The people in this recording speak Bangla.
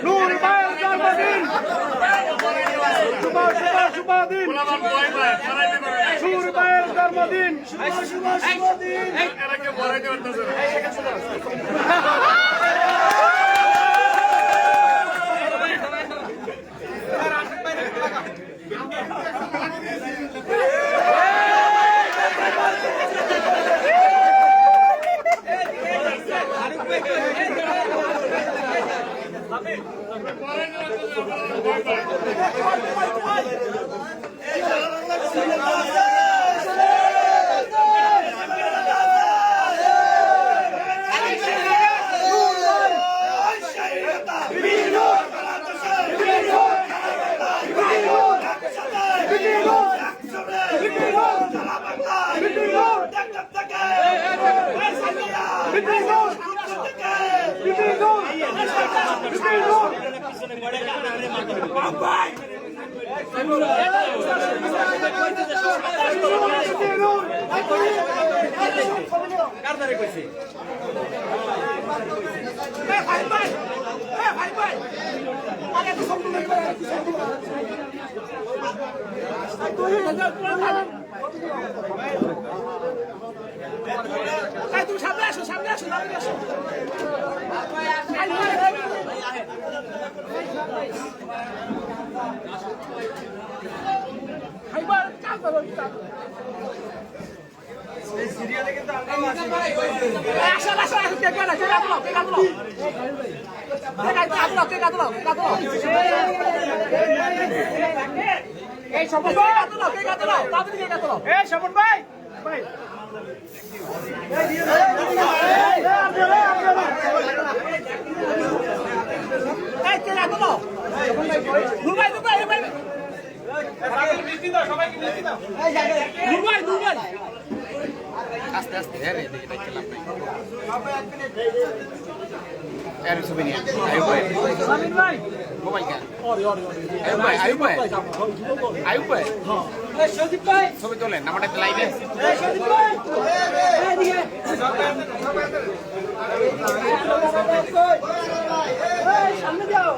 নূর ভাইয়ের জন্মদিন, শুভ দিন, নূর ভাইয়ের জন্মদিন, শুভ দিন। তুমি সামনে আসো, সামনে আসো, সামনে আসো। এই সপন ভাই, আস্তে আস্তে হ্যাঁ এদিকে দেখতে লাভ নাই এর ছবি নিয়ে মোবাইল কেন আয়ুব ভাই ছবি তোলেন আমাদের লাইভে সামনে যাও।